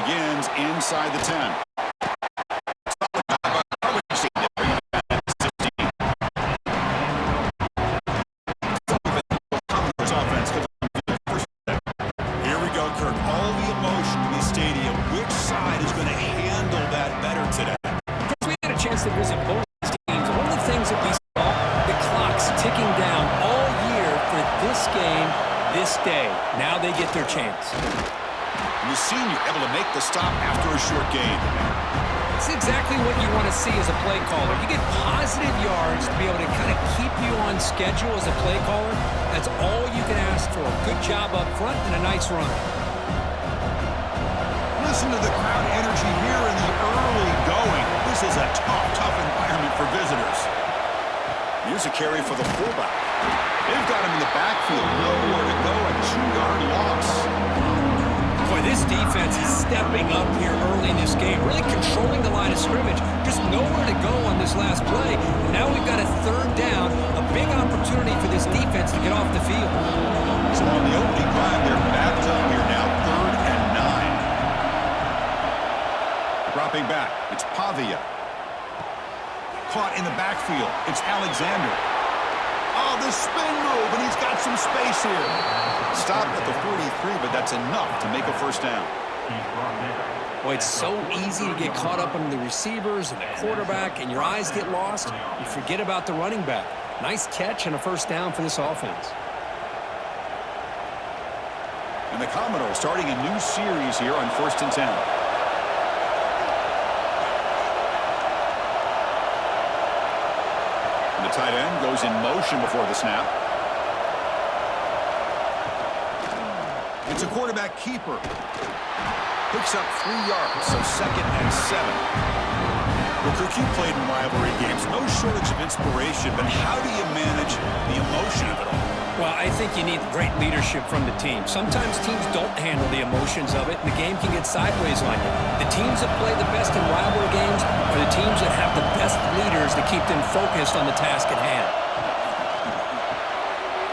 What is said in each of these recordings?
begins inside the 10. Here we go, Kirk. All the emotion in the stadium. Which side is going to handle that better today? We had a chance to visit both teams. One of the things that we saw, the clock's ticking down all year for this game, this day. Now they get their chance. The senior able to make the stop after a short gain. It's exactly what you want to see as a play caller. You get positive yards to be able to kind of keep you on schedule as a play caller. That's all you can ask for. Good job up front and a nice run. Listen to the crowd energy here in the early going. This is a tough environment for visitors. Here's a carry for the fullback. They've got him in the backfield. Nowhere to go. A 2-yard loss. Boy, this defense is stepping up here early in this game, really controlling the line of scrimmage. Just nowhere to go on this last play. And now we've got a 3rd down, a big opportunity for this defense to get off the field. So on the opening drive, they're backed up here now, 3rd and 9. Dropping back, it's Pavia. Caught in the backfield, it's Alexander. Oh, the spin move, and he's got some space here. Stop at the 43, but that's enough to make a 1st down. Boy, it's so easy to get caught up on the receivers and the quarterback, and your eyes get lost. You forget about the running back. Nice catch and a 1st down for this offense. And the Commodores starting a new series here on 1st and 10. And the tight end goes in motion before the snap. It's a quarterback keeper. Picks up 3 yards, so 2nd and 7. Well, Kirk, you played in rivalry games. No shortage of inspiration, but how do you manage the emotion of it all? Well, I think you need great leadership from the team. Sometimes teams don't handle the emotions of it, and the game can get sideways on you. The teams that play the best in rivalry games are the teams that have the best leaders to keep them focused on the task at hand.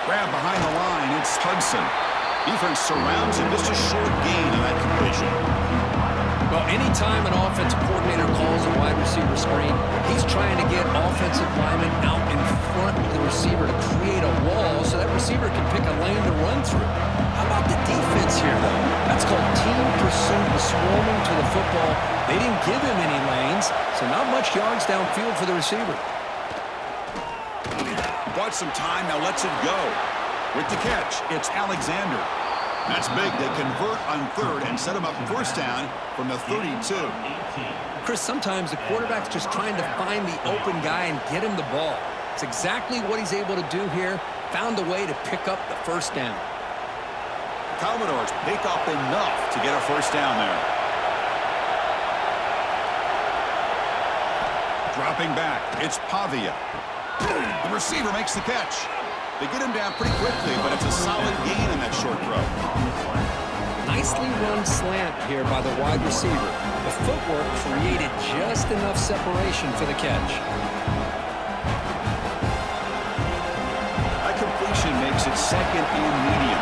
Grab behind the line, it's Hudson. Defense surrounds him, just a short gain on that completion. Well, anytime an offensive coordinator calls a wide receiver screen, he's trying to get offensive linemen out in front of the receiver to create a wall so that receiver can pick a lane to run through. How about the defense here, though? That's called team pursuit and swarming to the football. They didn't give him any lanes, so not much yards downfield for the receiver. Bought some time, now lets it go. With the catch, it's Alexander. That's big. They convert on 3rd and set him up 1st down from the 32. Chris, sometimes the quarterback's just trying to find the open guy and get him the ball. It's exactly what he's able to do here. Found a way to pick up the 1st down. Commodores pick up enough to get a 1st down there. Dropping back, it's Pavia. The receiver makes the catch. They get him down pretty quickly, but it's a solid gain in that short throw. Nicely run slant here by the wide receiver. The footwork created just enough separation for the catch. That completion makes it 2nd and medium.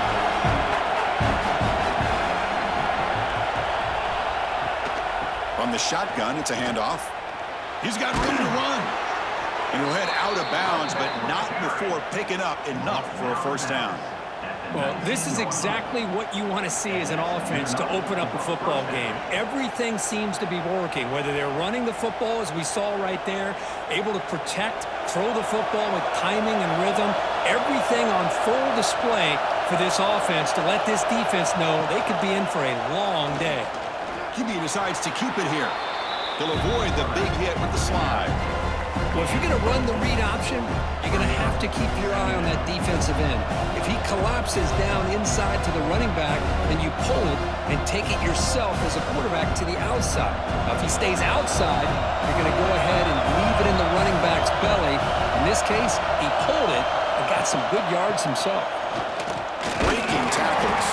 From the shotgun, it's a handoff. He's got room to run. And he'll head out of bounds, but not before picking up enough for a 1st down. Well, this is exactly what you want to see as an offense to open up a football game. Everything seems to be working, whether they're running the football, as we saw right there, able to protect, throw the football with timing and rhythm, everything on full display for this offense to let this defense know they could be in for a long day. QB decides to keep it here. They'll avoid the big hit with the slide. Well, if you're going to run the read option, you're going to have to keep your eye on that defensive end. If he collapses down inside to the running back, then you pull it and take it yourself as a quarterback to the outside. Now, if he stays outside, you're going to go ahead and leave it in the running back's belly. In this case, he pulled it and got some good yards himself. Breaking tackles.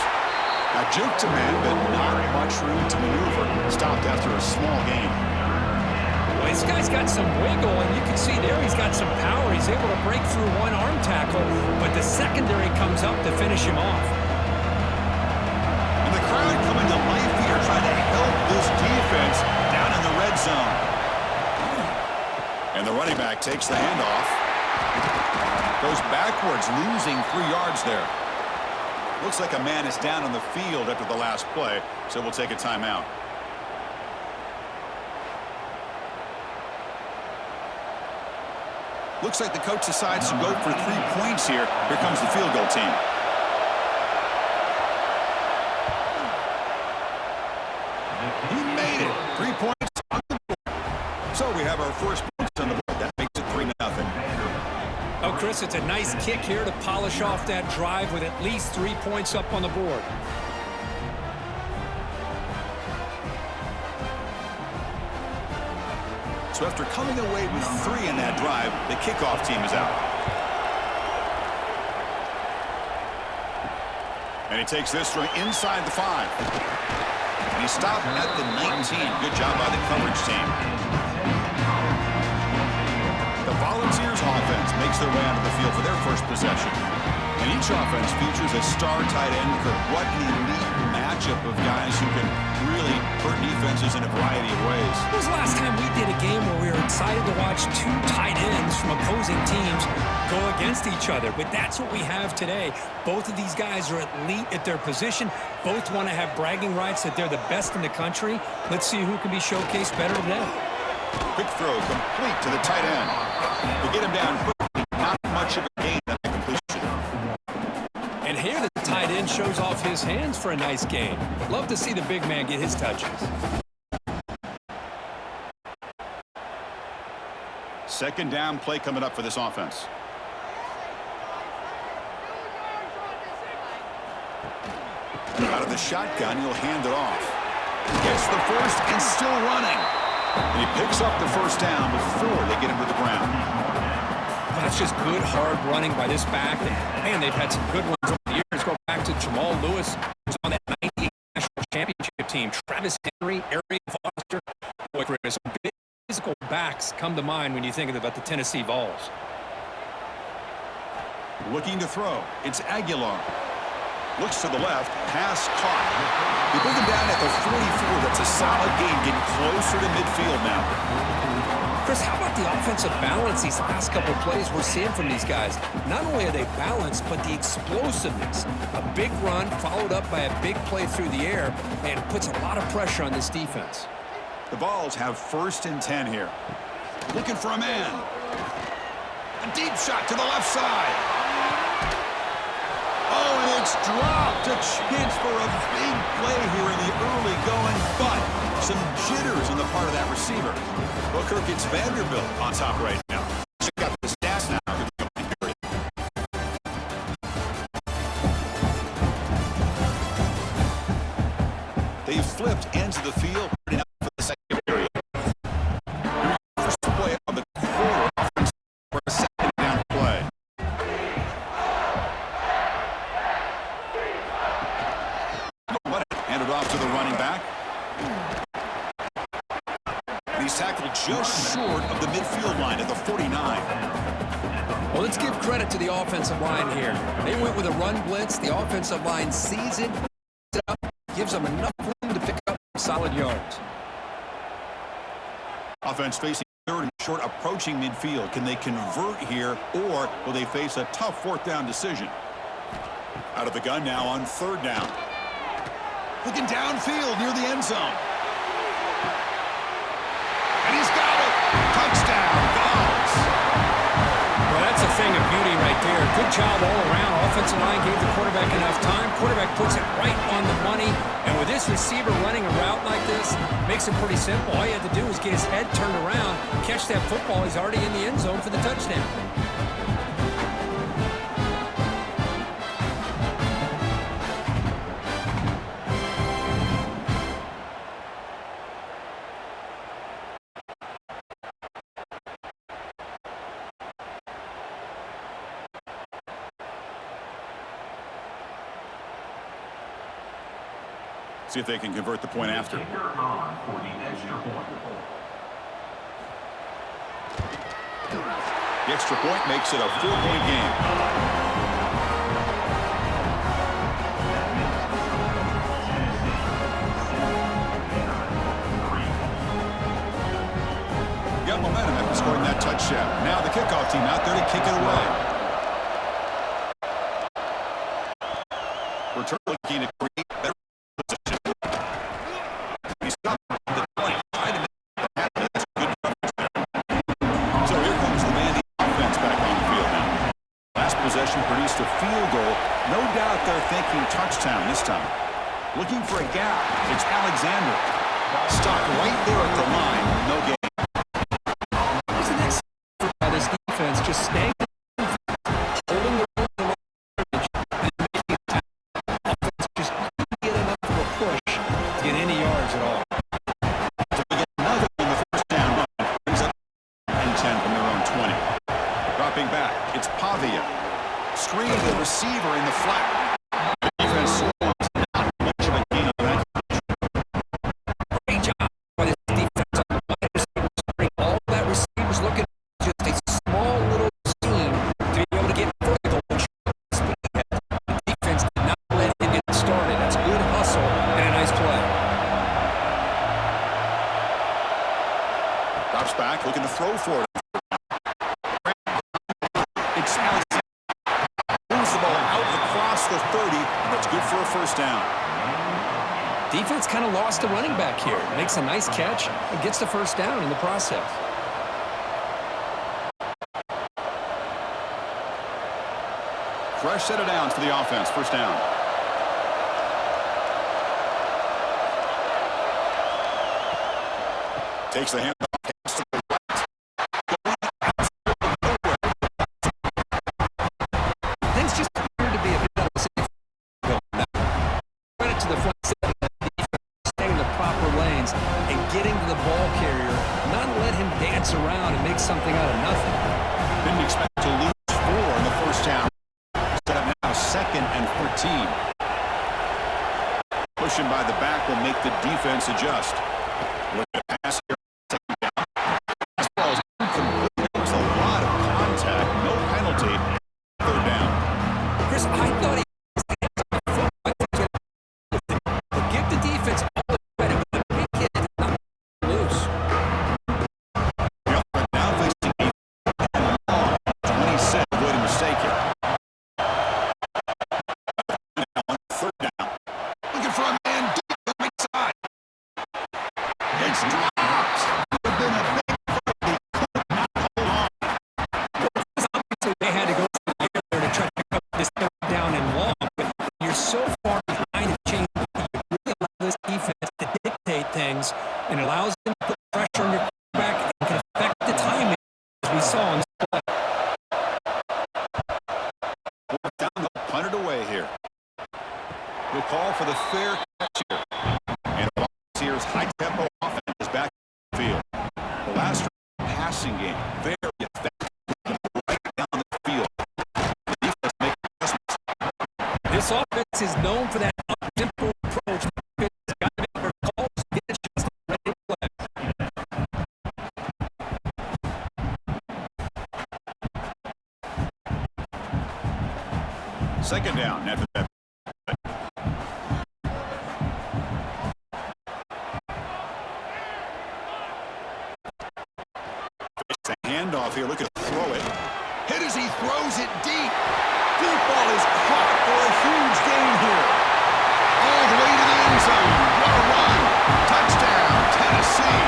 Now, juke to man, but not much room to maneuver. Stopped after a small gain. Well, this guy's got some wiggle, and you can see there he's got some power. He's able to break through one arm tackle, but the secondary comes up to finish him off. And the crowd coming to life here, trying to help Quarterback takes the handoff. Goes backwards, losing 3 yards there. Looks like a man is down on the field after the last play, so we'll take a timeout. Looks like the coach decides to go for 3 points here. Here comes the field goal team. He made it. 3 points on the board. So we have our first points on the board. That makes it 3-0. Oh, Chris, it's a nice kick here to polish off that drive with at least 3 points up on the board. So after coming away with 3 in that drive, the kickoff team is out. And he takes this from inside the 5. And he stopped at the 19. Good job by the coverage team. The Volunteers offense makes their way onto the field for their first possession. And each offense features a star tight end. What an elite matchup of guys who can really hurt defenses in a variety of ways. When was the last time we did a game where we were excited to watch 2 tight ends from opposing teams go against each other? But that's what we have today. Both of these guys are elite at their position. Both want to have bragging rights that they're the best in the country. Let's see who can be showcased better today. Quick throw complete to the tight end. To get him down quickly, not much of a gain on the completion. And here the tight end shows off his hands for a nice game. Love to see the big man get his touches. Second down play coming up for this offense. Out of the shotgun, he'll hand it off. Gets the first and still running. And he picks up the first down before they get him to the ground. That's just good, hard running by this back. Man, they've had some good ones over the years. Go back to Jamal Lewis, who's on that 98 national championship team. Travis Henry, Arian Foster. Boy, Chris, big physical backs come to mind when you think about the Tennessee Vols. Looking to throw. It's Aguilar. Looks to the left. Pass caught. They bring him down at the 44. That's a solid gain. Getting closer to midfield now. Chris, how about the offensive balance these last couple plays we're seeing from these guys? Not only are they balanced, but the explosiveness. A big run followed up by a big play through the air and puts a lot of pressure on this defense. The Vols have 1st and 10 here. Looking for a man. A deep shot to the left side. Oh, and it's dropped. A chance for a big play here in the early going, but some jitters on the part of that receiver. Well, Kirk, it's Vanderbilt on top right now. Check out the stats now. They've flipped ends of the field now for the second period. First play of the quarter offense for a second down play. Handed off to the running back. And he's tackled just short of the midfield line at the 49. Well, let's give credit to the offensive line here. They went with a run blitz. The offensive line sees it, gives them enough room to pick up solid yards. Offense facing 3rd and short, approaching midfield. Can they convert here, or will they face a tough 4th down decision? Out of the gun now on 3rd down. Looking downfield near the end zone. And he's got it. Touchdown, Vols. Well, that's a thing of beauty right there. Good job all around. Offensive line gave the quarterback enough time. Quarterback puts it right on the money. And with this receiver running a route like this, makes it pretty simple. All you have to do is get his head turned around, catch that football. He's already in the end zone for the touchdown. See if they can convert the point after. The extra point makes it a 4-point game. Got momentum at this scoring that touchdown. Now the kickoff team out there to kick it away. Return looking to create better position. He's got the point. Trying to make good coverage there. So here comes the man defense back on the field now. Last possession produced a field goal. No doubt they're thinking touchdown this time. Looking for a gap. It's Alexander. Stopped right there at the line. No gain. Here's the next by this defense. Just staying holding the ball and making a tackle. Offense just couldn't get enough of a push to get any yards at all. So we get another on the first down run. Brings up 10 from their own 20. Dropping back. It's Pavia. Screen to the receiver in the flat. Defense swans. Not much of a gain on that. Great job by this defense on the wide receiver screen. All that receivers looking at just a small little seam to be able to get vertical and speed ahead. The defense did not let him get started. That's good hustle and a nice play. Drops back. Looking to throw for it. It's Alexander. Moves the ball out across the 30. That's good for a first down. Defense kind of lost the running back here. Makes a nice catch and gets the first down in the process. Fresh set of downs for the offense. First down. Takes the handoff. Hands to the right. Things just appear to be a bit unsafe going now. Credit to the front seven of the defense, staying in the proper lanes and getting to the ball carrier, not let him dance around and make something out of nothing. Didn't expect to lose 4 in the first down. Set up now 2nd and 14. Pushing by the back will make the defense adjust. Look at the pass here. Second down. This ball is incomplete. There was a lot of contact. No penalty. Third down. Chris, I thought he but give the defense all the credit, but the big kid did not loose. But now facing defense long. 27. Avoid a mistake here. Third down. Looking for a man deep on the side. It's dropped. Would have been a big play. Hold on. Obviously, they had to go through the air there to try to pick up this third down and long, but you're so far behind the chain that you really allow this defense to dictate things and allows them to put pressure on your quarterback and can affect the timing, as we saw on this play. Fourth down, they'll punt it away here. We'll call for the fair catch here. And the Volunteers' high-tempo offense is back in the field. The last passing game, very effective. Right down the field. The defense making adjustments. This offense is known for that up-tempo approach. It's got to make their calls, get a chance to ready to play. Second down after that. It's a handoff here. Look at throw it. Hit as he throws it deep. Deep ball is caught for a huge gain here. All the way to the end zone. What a run. Touchdown, Tennessee.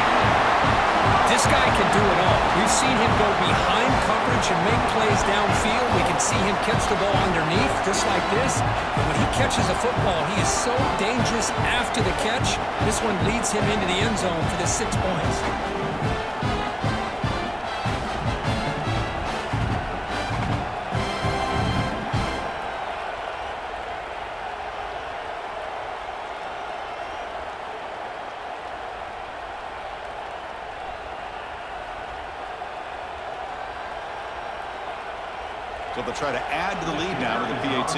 This guy can do it all. We've seen him go behind coverage and make plays downfield. We can see him catch the ball underneath, just like this. And when he catches a football, he is so dangerous after the catch. This one leads him into the end zone for the 6 points. So they'll try to add to the lead now with the PAT.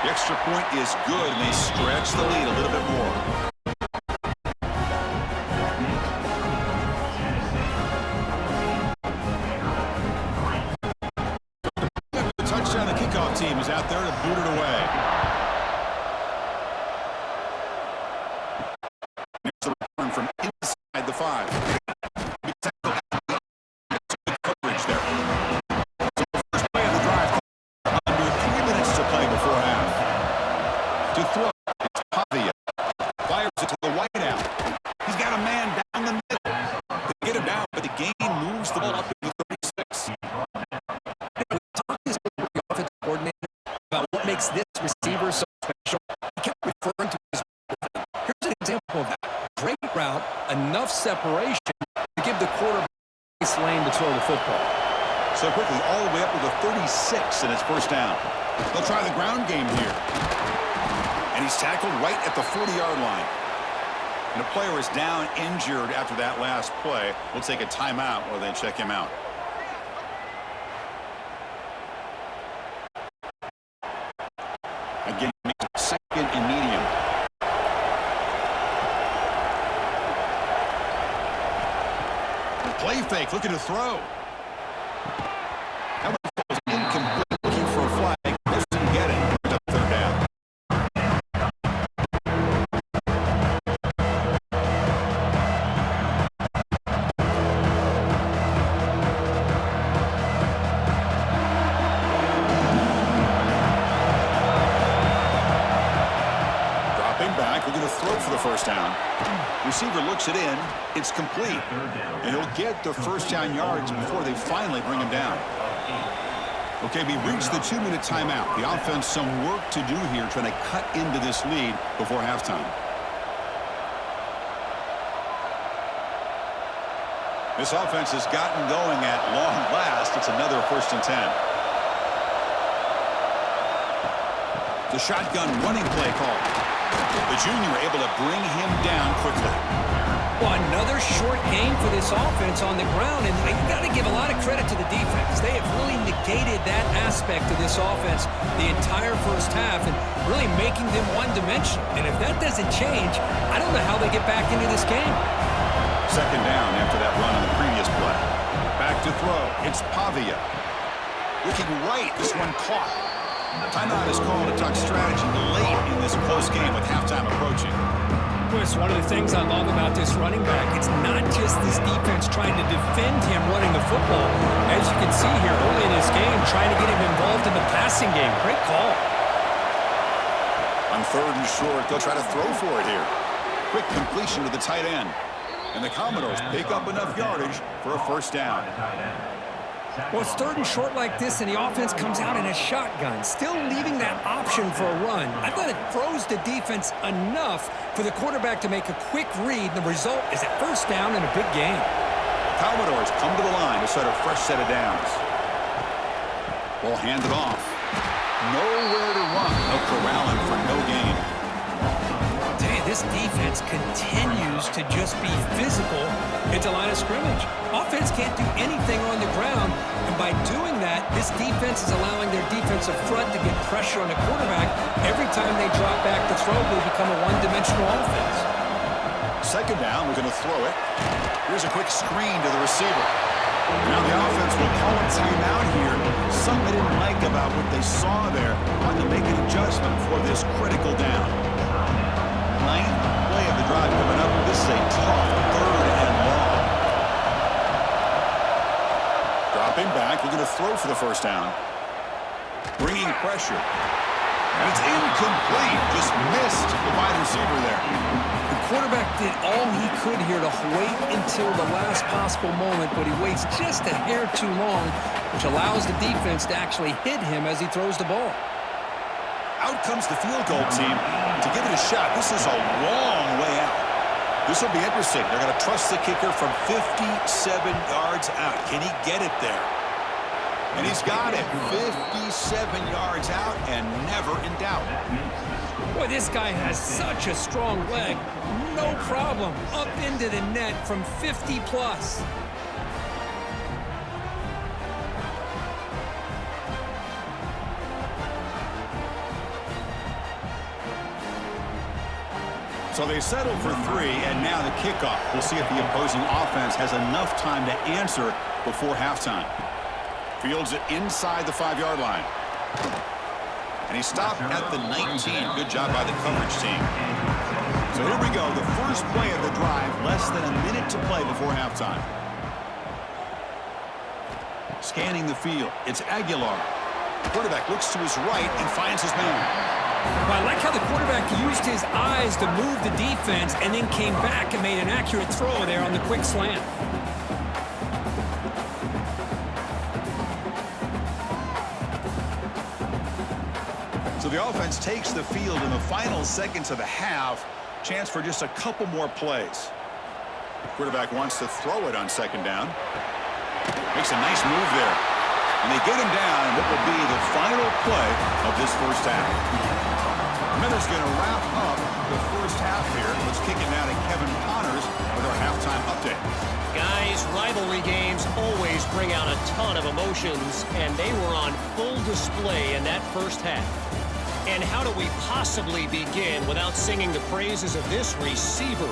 The extra point is good, and they stretch the lead a little bit more. The touchdown, the kickoff team is out there to boot it away. from inside the 5. Coverage there. So the first play of the drive, under 3 minutes to play before half. To throw, it's Pavia. Fires it to the wide out. He's got a man down the middle. They get him down, but the gain moves the ball up to the 36. We talked this with the offensive coordinator about what makes this receiver so special. He kept referring to his. Here's an example of that. Great route, enough separation to give the quarterback a lane to throw the football. So quickly, all the way up to the 36 and it's first down. They'll try the ground game here. And he's tackled right at the 40-yard line. And a player is down injured after that last play. We'll take a timeout or then check him out. Again, second and medium. Play fake, looking to throw. That one was incomplete, looking for a flag. Doesn't get it. Third down. Dropping back, looking to throw for the first down. Receiver looks it in. It's complete. And he'll get the first down yards before they finally bring him down. Okay, we reached the 2-minute timeout. The offense some work to do here trying to cut into this lead before halftime. This offense has gotten going at long last. It's another 1st and 10. The shotgun running play call. The junior able to bring him down quickly. Well, another short game for this offense on the ground, and you got to give a lot of credit to the defense. They have really negated that aspect of this offense the entire first half and really making them one-dimensional. And if that doesn't change, I don't know how they get back into this game. Second down after that run on the previous play. Back to throw. It's Pavia. Looking right. This one caught. Timeout is called to talk strategy late in this close game with halftime approaching. It's one of the things I love about this running back. It's not just this defense trying to defend him running the football. As you can see here early in this game, trying to get him involved in the passing game. Great call. On 3rd and short, they'll try to throw for it here. Quick completion to the tight end. And the Commodores pick up enough yardage for a first down. Well, it's 3rd and short like this, and the offense comes out in a shotgun, still leaving that option for a run. I thought it froze the defense enough for the quarterback to make a quick read. The result is a first down and a big game. Commodores come to the line to start a fresh set of downs. Ball handed off. Nowhere to run. No corralling for no gain. This defense continues to just be physical at the line of scrimmage. Offense can't do anything on the ground, and by doing that, this defense is allowing their defensive front to get pressure on the quarterback. Every time they drop back to throw, they become a one-dimensional offense. Second down, we're going to throw it. Here's a quick screen to the receiver. Now the offense will call a timeout here. Something they didn't like about what they saw there. Want to make an adjustment for this critical down. 9th play of the drive coming up. This is a tough 3rd and long. Dropping back. We're going to throw for the first down. Bringing pressure. And it's incomplete. Just missed the wide receiver there. The quarterback did all he could here to wait until the last possible moment, but he waits just a hair too long, which allows the defense to actually hit him as he throws the ball. Out comes the field goal team to give it a shot. This is a long way out. This will be interesting. They're going to trust the kicker from 57 yards out. Can he get it there? And he's got it. 57 yards out and never in doubt. Boy, this guy has such a strong leg. No problem. Up into the net from 50 plus. So they settle for 3, and now the kickoff. We'll see if the opposing offense has enough time to answer before halftime. Fields it inside the 5-yard line. And he stopped at the 19. Good job by the coverage team. So here we go, the first play of the drive, less than a minute to play before halftime. Scanning the field, it's Aguilar. The quarterback looks to his right and finds his man. Well, I like how the quarterback used his eyes to move the defense and then came back and made an accurate throw there on the quick slant. So the offense takes the field in the final seconds of the half. Chance for just a couple more plays. Quarterback wants to throw it on second down. Makes a nice move there. And they get him down in what will be the final play of this first half. Miller's going to wrap up the first half here. Let's kick it now to Kevin Connors with our halftime update. Guys, rivalry games always bring out a ton of emotions, and they were on full display in that first half. And how do we possibly begin without singing the praises of this receiver?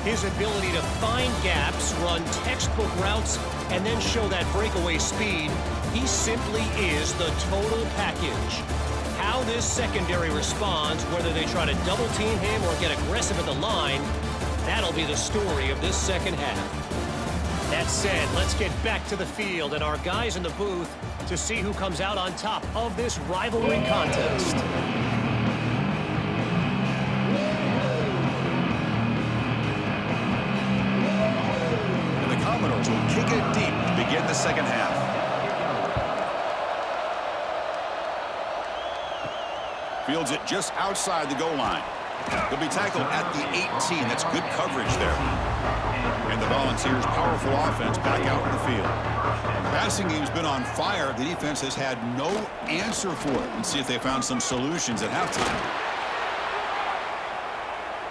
His ability to find gaps, run textbook routes, and then show that breakaway speed. He simply is the total package. How this secondary responds, whether they try to double team him or get aggressive at the line, that'll be the story of this second half. That said, let's get back to the field and our guys in the booth to see who comes out on top of this rivalry contest. And the Commodores will kick it deep to begin the second half. Fields it just outside the goal line. He'll be tackled at the 18. That's good coverage there. And the Volunteers' powerful offense back out in the field. The passing game's been on fire. The defense has had no answer for it. Let's see if they found some solutions at halftime.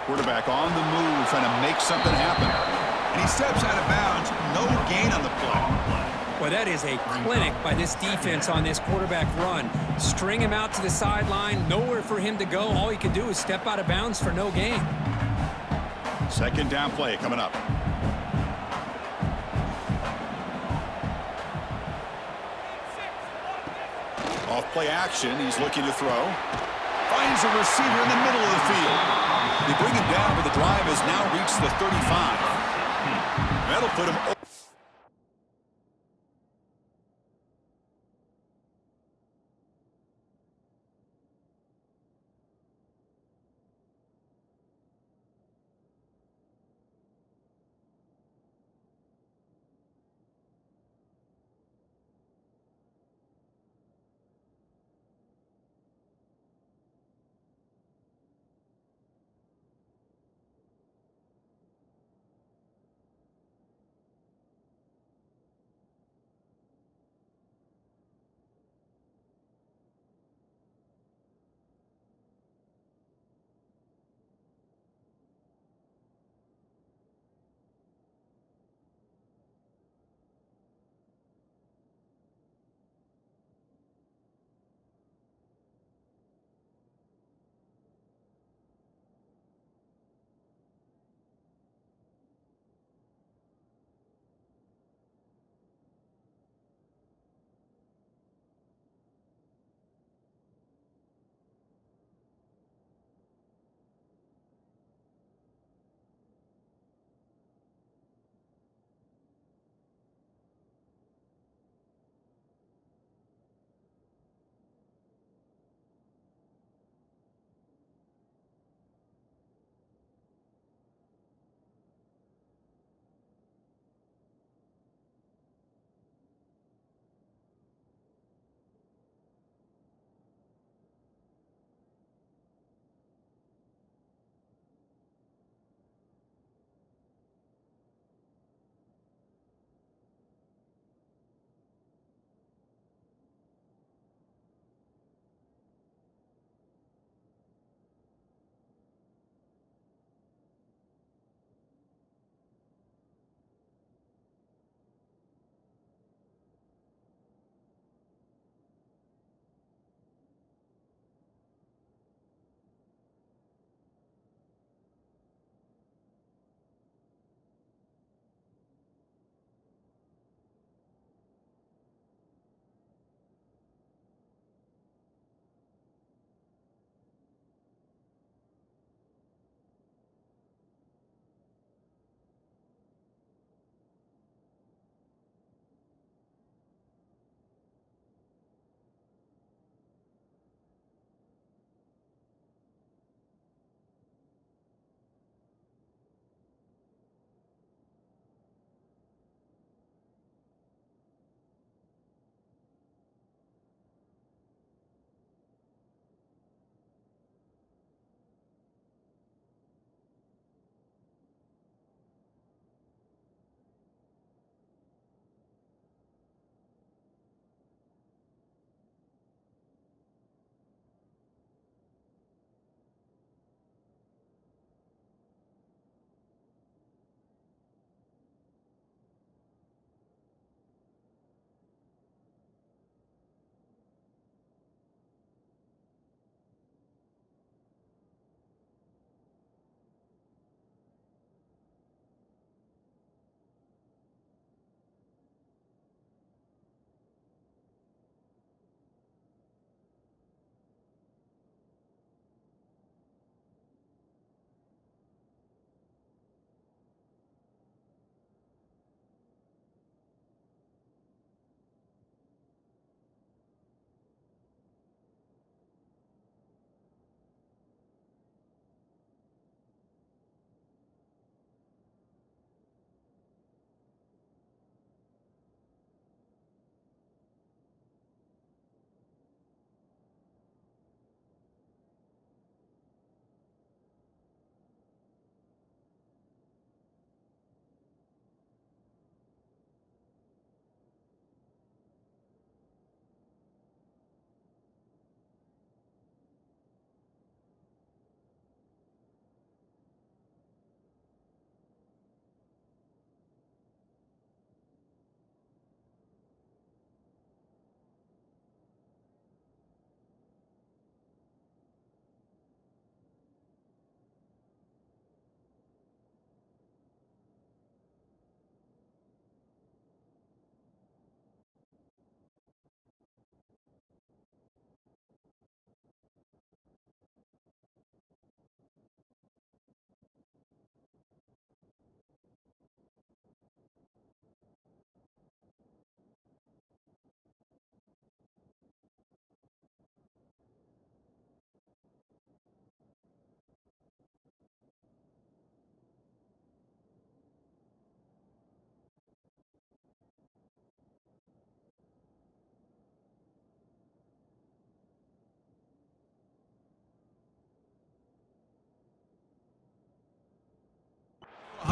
Quarterback on the move, trying to make something happen. And he steps out of bounds. No gain on the play. Well, that is a clinic by this defense on this quarterback run. String him out to the sideline, nowhere for him to go. All he can do is step out of bounds for no gain. Second down play coming up. Off play action, he's looking to throw. Finds a receiver in the middle of the field. They bring him down, but the drive has now reached the 35. That'll put him over.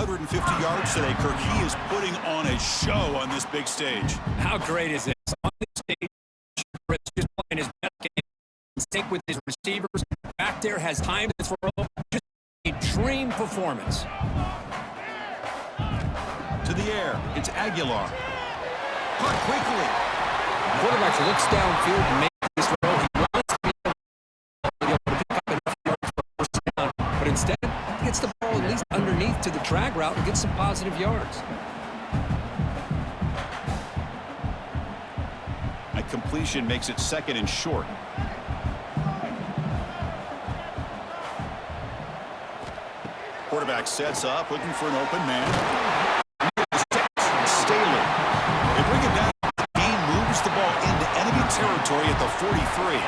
150 yards today, Kirk. He is putting on a show on this big stage. How great is this? On this stage, just playing his best game. Stick with his receivers. Back there has time to throw. Just a dream performance. To the air, it's Aguilar. Caught quickly. Quarterback looks downfield and makes this throw. He wants to be able to pick up enough yards for a first down, but instead he gets the ball at least underneath to the drag route and gets some positive yards. A completion makes it 2nd and short. Quarterback sets up, looking for an open man. Staley. They bring it down. The game moves the ball into enemy territory at the 43.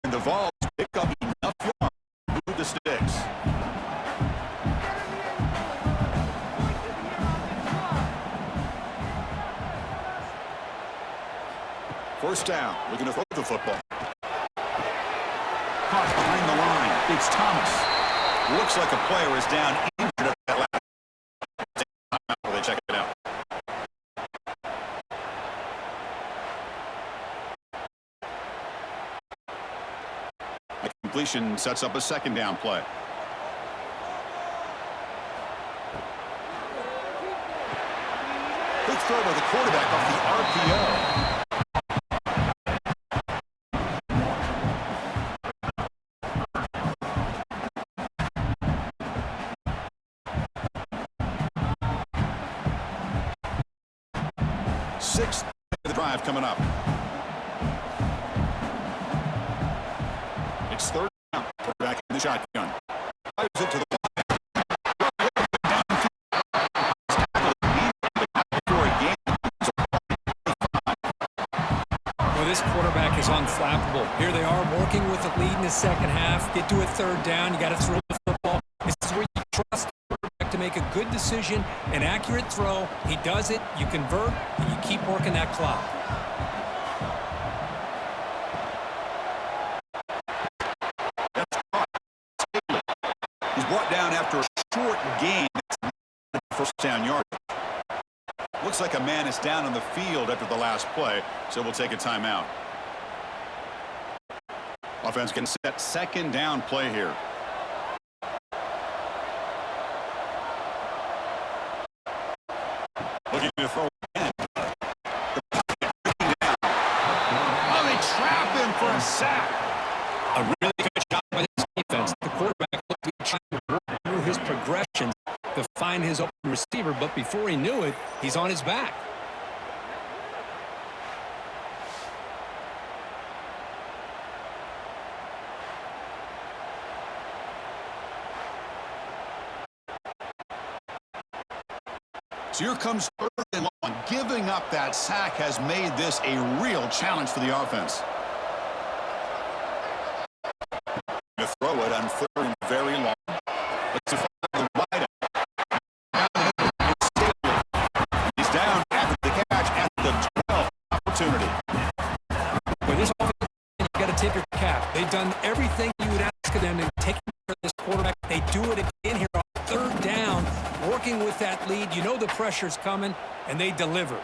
And the Vols pick up enough yards to move the sticks. First down, looking to throw the football. Caught behind the line. It's Thomas. Looks like a player is down injured at that last time. They check it out. A completion sets up a 2nd down play. Quick throw by the quarterback off the RPO. Sixth of the drive coming up. It's 3rd down. Quarterback in the shotgun. Fires it to the Well, this quarterback is unflappable. Here they are working with the lead in the 2nd half. Get to a 3rd down. You got to throw the football. This is where you trust to make a good decision, an accurate throw. He does it, you convert, and you keep working that clock. He's brought down after a short gain. First down yard. Looks like a man is down on the field after the last play, so we'll take a timeout. Offense can set 2nd down play here. Looking to throw again. Oh, they trap him for a sack. A really good job by this defense. The quarterback looked to be trying to work through his progressions to find his open receiver, but before he knew it, he's on his back. So here comes 3rd and long. Giving up that sack has made this a real challenge for the offense. To throw it on 3rd and very long. Let's find the wide out. He's down after the catch at the 12th opportunity. With this offense, you got to tip your cap. They've done everything you would ask of them to take care of this quarterback. They do it again here on 3rd down. Working with that lead, you know the pressure's coming, and they deliver.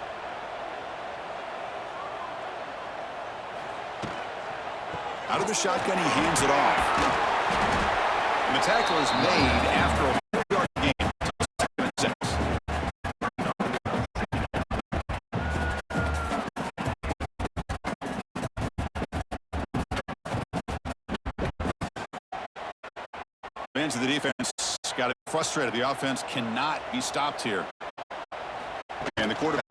Out of the shotgun, he hands it off. And the tackle is made after a 4-yard gain. 2nd and 6. Fans of the defense got it frustrated. The offense cannot be stopped here. And the quarterback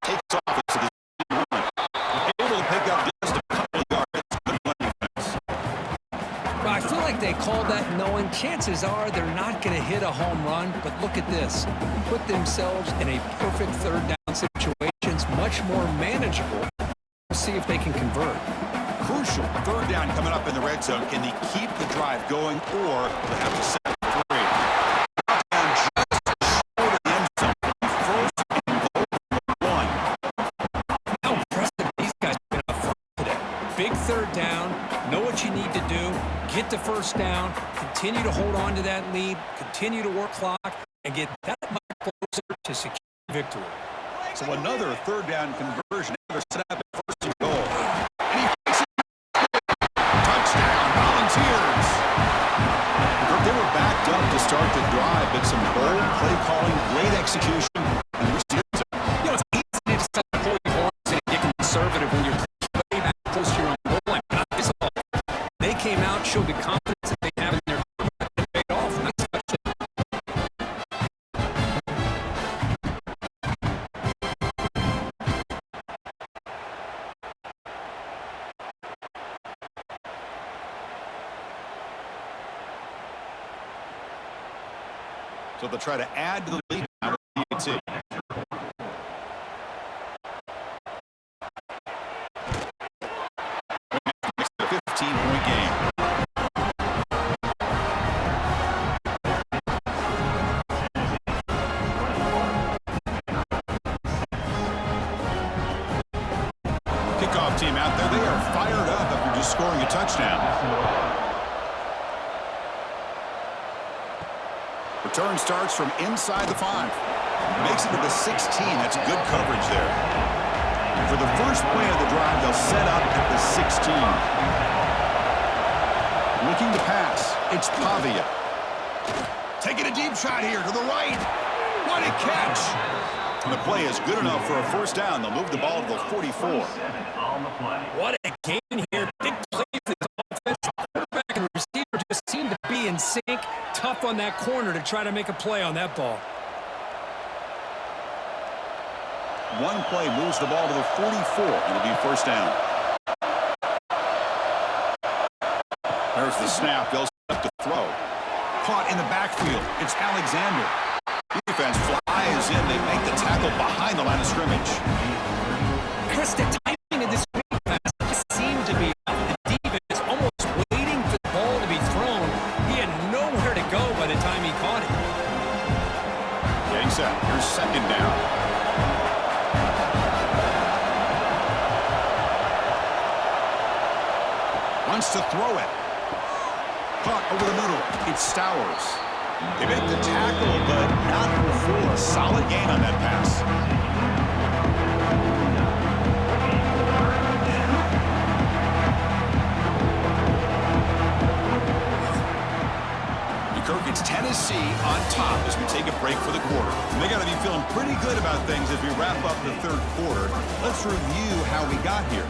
takes off. Able to pick up just a couple of yards. Well, I feel like they called that knowing chances are they're not going to hit a home run, but look at this. Put themselves in a perfect 3rd down situation. It's much more manageable. We'll see if they can convert. Crucial 3rd down coming up in the red zone. Can they keep the drive going, or they have to set up 3? Down just short of the end zone. 1st and goal. How impressive these guys have been up front. big third down, know what you need to do, get the first down, continue to hold on to that lead, continue to work clock, and get that much closer to secure victory. So another third down conversion. They're set up at first and goal. And he faces touchdown, Volunteers. They were backed up to start the drive, but some bold play calling, great execution. And you know, it's easy to just pull your horns and get conservative when you're way back close to your own goal line. But not this all. They came out, showed the confidence that they have in their quarterback, and paid off. And that's touchdown. So they'll try to add to the lead now with the PAT. It's a 15-point game. Kickoff team out there. They are fired up after just scoring a touchdown. Return starts from inside the 5. Makes it to the 16. That's good coverage there. For the first play of the drive, they'll set up at the 16. Looking to pass. It's Pavia. Taking a deep shot here to the right. What a catch. And the play is good enough for a first down. They'll move the ball to the 44. What a game here. Big play for the offense. Quarterback and receiver just seem to be in sync. Tough on that corner to try to make a play on that ball. One play moves the ball to the 44, and it'll be first down. There's the snap. They'll set up to throw. Caught in the backfield. It's Alexander. Defense flies in. They make the tackle behind the line of scrimmage. Chris, the timing of this screen pass just seemed to be out. The defense almost waiting for the ball to be thrown. He had nowhere to go by the time he caught it. Getting set. Here's second down. Wants to throw it. Caught over the middle. It's Stowers. They make the tackle, but not before. A solid gain on that pass. It's Tennessee on top as we take a break for the quarter. And they got to be feeling pretty good about things as we wrap up the third quarter. Let's review how we got here.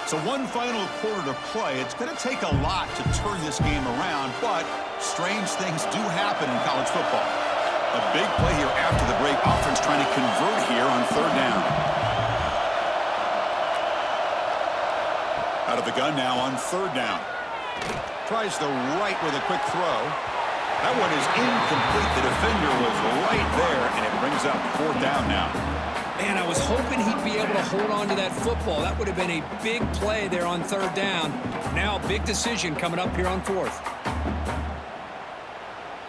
So one final quarter to play. It's going to take a lot to turn this game around, but strange things do happen in college football. A big play here after the break. Offense trying to convert here on third down. Out of the gun now on third down. Tries the right with a quick throw. That one is incomplete. The defender was right there, and it brings up fourth down now. Man, I was hoping he'd be able to hold on to that football. That would have been a big play there on third down. Now, big decision coming up here on fourth.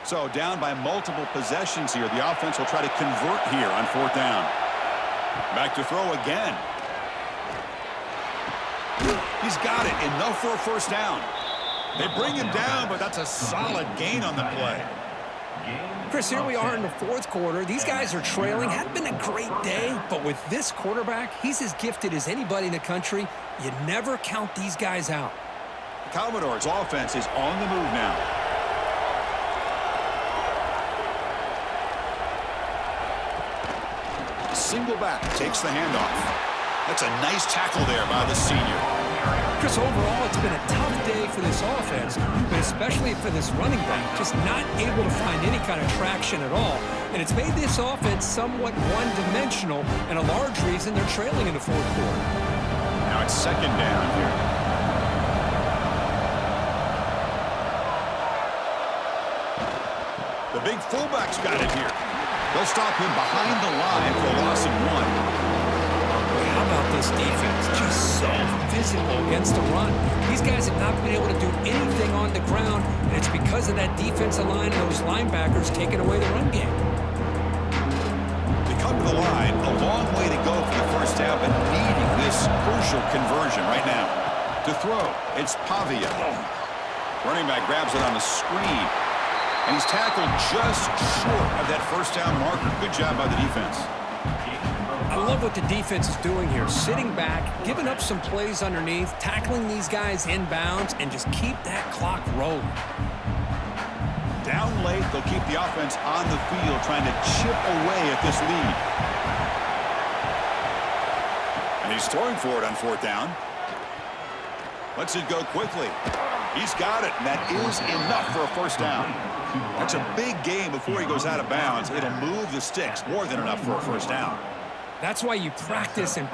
So down by multiple possessions here. The offense will try to convert here on fourth down. Back to throw again. He's got it. Enough for a first down. They bring him down, but that's a solid gain on the play. Chris, here we are in the fourth quarter. These guys are trailing. Hadn't been a great day, but with this quarterback, he's as gifted as anybody in the country. You never count these guys out. The Commodores' offense is on the move now. Single back takes the handoff. That's a nice tackle there by the senior. Chris, overall, it's been a tough day for this offense, but especially for this running back, just not able to find any kind of traction at all. And it's made this offense somewhat one-dimensional, and a large reason they're trailing in the fourth quarter. Now it's second down here. The big fullback's got it here. They'll stop him behind the line for a loss of 1. How about this defense? Just so physical against the run. These guys have not been able to do anything on the ground, and it's because of that defensive line and those linebackers taking away the run game. the line. A long way to go for the first down, but needing this crucial conversion right now. To throw, it's Pavia. Running back grabs it on the screen. And he's tackled just short of that first down marker. Good job by the defense. I love what the defense is doing here. Sitting back, giving up some plays underneath, tackling these guys inbounds, and just keep that clock rolling. Down late, they'll keep the offense on the field trying to chip away at this lead. And he's throwing for it on fourth down. Lets it go quickly. He's got it, and that is enough for a first down. That's a big game before he goes out of bounds. It'll move the sticks, more than enough for a first down. That's why you practice and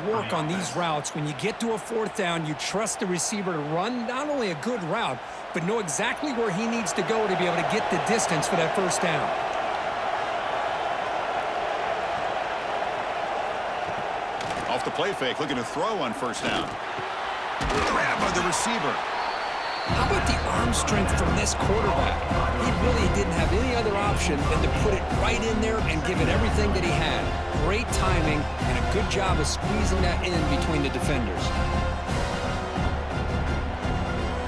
work on these routes. When you get to a fourth down, you trust the receiver to run not only a good route, but know exactly where he needs to go to be able to get the distance for that first down. Off the play fake, looking to throw on first down. Grab by the receiver. How about the arm strength from this quarterback? He really didn't have any other option than to put it right in there and give it everything that he had. Great timing and a good job of squeezing that in between the defenders.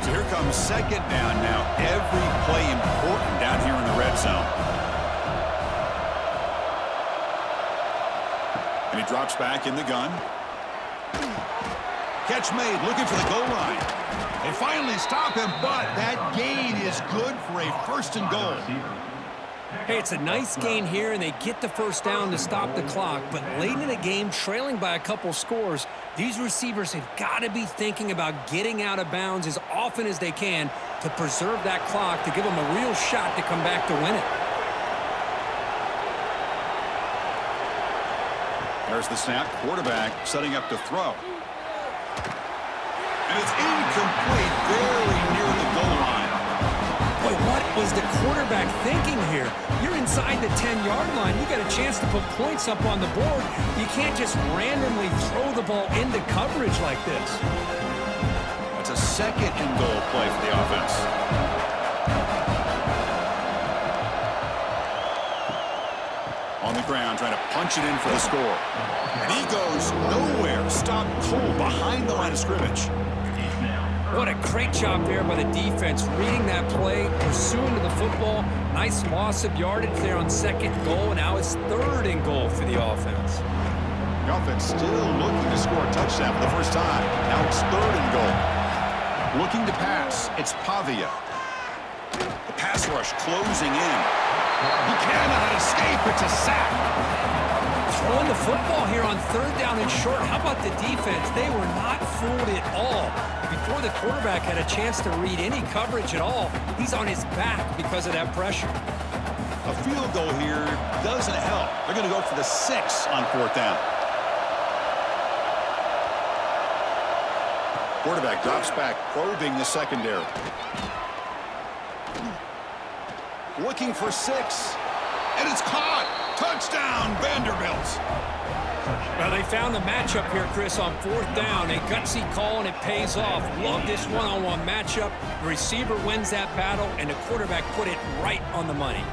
So here comes second down now. Every play important down here in the red zone. And he drops back in the gun. Catch made, looking for the goal line. They finally stop him, but that gain is good for a first and goal. Hey, it's a nice gain here, and they get the first down to stop the clock. But late in the game, trailing by a couple scores, these receivers have got to be thinking about getting out of bounds as often as they can to preserve that clock, to give them a real shot to come back to win it. There's the snap. Quarterback setting up to throw. And it's incomplete, very near the goal line. Boy, what was the quarterback thinking here? You're inside the 10-yard line. You got a chance to put points up on the board. You can't just randomly throw the ball into coverage like this. That's a second and goal play for the offense. On the ground, trying to punch it in for the score. And he goes nowhere. Stopped cold behind the line of scrimmage. What a great job there by the defense, reading that play, pursuing to the football. Nice loss of yardage there on second goal, and now it's third and goal for the offense. The offense still looking to score a touchdown for the first time. Now it's third and goal. Looking to pass. It's Pavia. The pass rush closing in. He cannot escape. It's a sack. Throwing the football here on third down and short. How about the defense? They were not fooled at all. Before the quarterback had a chance to read any coverage at all, he's on his back because of that pressure. A field goal here doesn't help. They're going to go for the 6 on fourth down. Quarterback drops back, probing the secondary. Looking for 6. And it's caught. Touchdown, Vanderbilt. Well, they found the matchup here, Chris, on fourth down. A gutsy call, and it pays off. Love this one-on-one matchup. The receiver wins that battle, and the quarterback put it right on the money.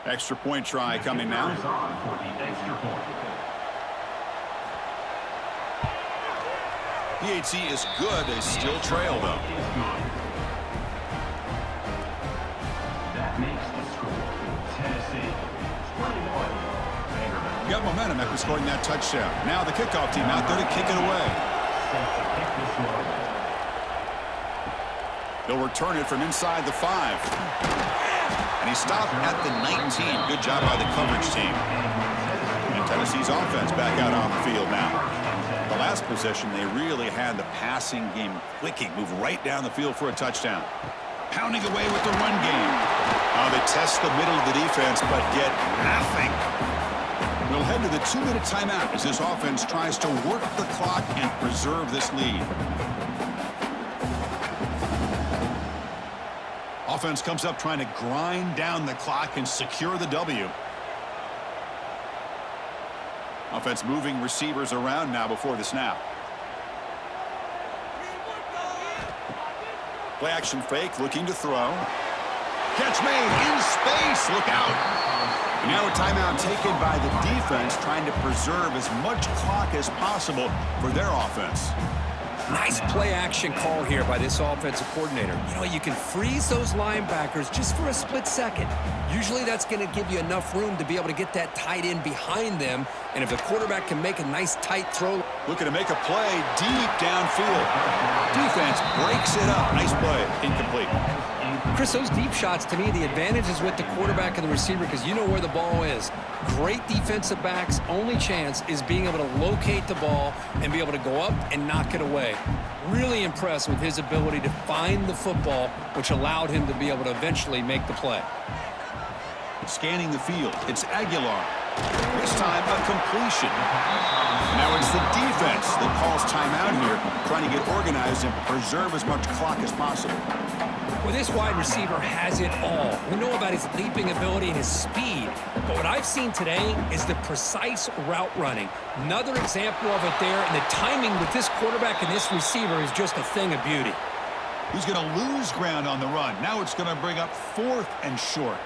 Extra point try coming now. PHC is good. They still trail, though. That makes the score Tennessee 21. Got momentum after scoring that touchdown. Now the kickoff team out there to kick it away. They'll return it from inside the 5. And he stopped at the 19. Good job by the coverage team. And Tennessee's offense back out on the field now. The last possession, they really had the passing game clicking. Move right down the field for a touchdown. Pounding away with the run game. They test the middle of the defense, but get nothing. We'll head to the 2-minute timeout as this offense tries to work the clock and preserve this lead. Offense comes up trying to grind down the clock and secure the W. Offense moving receivers around now before the snap. Play action fake, looking to throw. Catch made in space. Look out. And now a timeout taken by the defense, trying to preserve as much clock as possible for their offense. Nice play action call here by this offensive coordinator. You know, you can freeze those linebackers just for a split second. Usually that's going to give you enough room to be able to get that tight end behind them. And if the quarterback can make a nice tight throw. Looking to make a play deep downfield. Defense breaks it up. Nice play. Incomplete. Chris, those deep shots, to me, the advantage is with the quarterback and the receiver because you know where the ball is. Great defensive backs' only chance is being able to locate the ball and be able to go up and knock it away. Really impressed with his ability to find the football, which allowed him to be able to eventually make the play. Scanning the field, it's Aguilar. This time a completion. Now it's the defense that calls timeout here, trying to get organized and preserve as much clock as possible. Well, this wide receiver has it all. We know about his leaping ability and his speed, but what I've seen today is the precise route running. Another example of it there, and the timing with this quarterback and this receiver is just a thing of beauty. He's going to lose ground on the run. Now it's going to bring up 4th and short.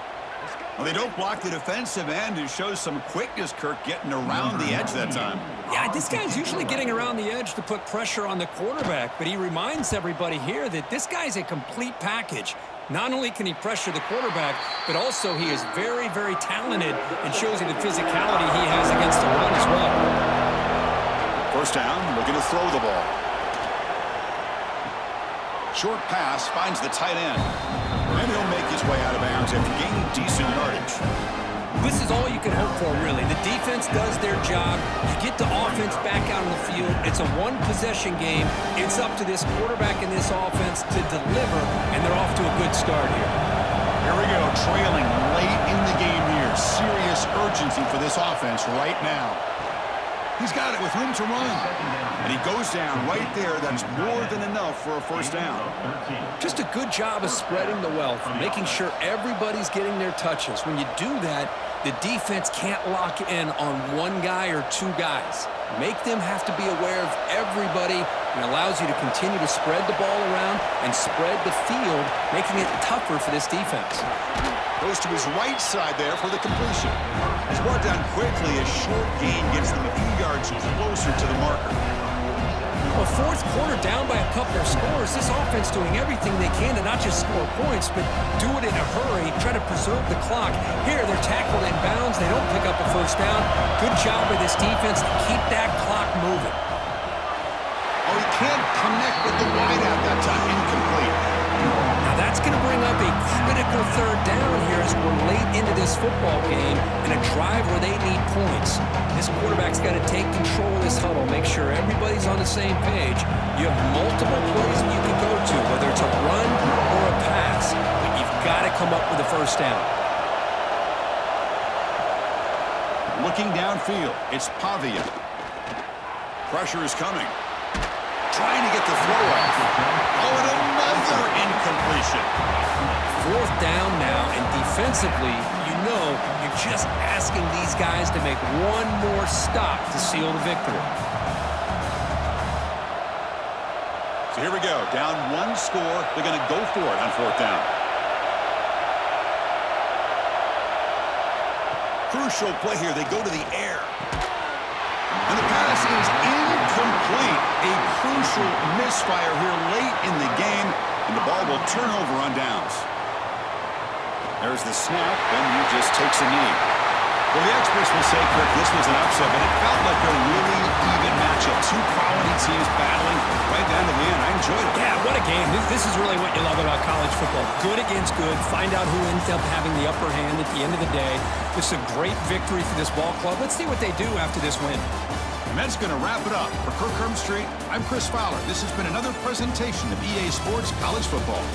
Well, they don't block the defensive end, who shows some quickness, Kirk, getting around the edge that time. Yeah, this guy's usually getting around the edge to put pressure on the quarterback, but he reminds everybody here that this guy's a complete package. Not only can he pressure the quarterback, but also he is very, very talented and shows you the physicality he has against the run as well. First down, looking to throw the ball. Short pass finds the tight end. And he'll make his way out of bounds after gaining decent yardage. This is all you can hope for, really. The defense does their job. You get the offense back out on the field. It's a one-possession game. It's up to this quarterback and this offense to deliver, and they're off to a good start here. Here we go, trailing late in the game here. Serious urgency for this offense right now. He's got it with room to run. And he goes down right there. That's more than enough for a first down. Just a good job of spreading the wealth, making sure everybody's getting their touches. When you do that, the defense can't lock in on one guy or two guys. Make them have to be aware of everybody, and allows you to continue to spread the ball around and spread the field, making it tougher for this defense. Goes to his right side there for the completion. He's brought down quickly. A short gain gets them a few yards closer to the marker. Well, fourth quarter down by a couple of scores. This offense doing everything they can to not just score points, but do it in a hurry, try to preserve the clock. Here, they're tackled in bounds. They don't pick up a first down. Good job by this defense to keep that clock moving. Oh, he can't connect with the wideout that time. Incomplete. Now that's going to bring up a critical third down here as we're late into this football game in a drive where they need points. This quarterback's got to take control of this huddle, make sure everybody's on the same page. You have multiple plays that you can go to, whether it's a run or a pass, but you've got to come up with a first down. Looking downfield, it's Pavia. Pressure is coming. Trying to get the throw off. Oh, and another incompletion. Fourth down now, and defensively, you know you're just asking these guys to make one more stop to seal the victory. So here we go. Down one score. They're going to go for it on fourth down. Crucial play here. They go to the air. And the pass is incomplete. A crucial misfire here late in the game, and the ball will turn over on downs. There's the snap, and he just takes a knee. Well, the experts will say, Kirk, this was an upset, but it felt like a really even matchup. Two quality teams battling right down to the end. I enjoyed it. Yeah, what a game. This is really what you love about college football. Good against good. Find out who ends up having the upper hand at the end of the day. This is a great victory for this ball club. Let's see what they do after this win. And that's going to wrap it up. For Kirk Street, I'm Chris Fowler. This has been another presentation of EA Sports College Football.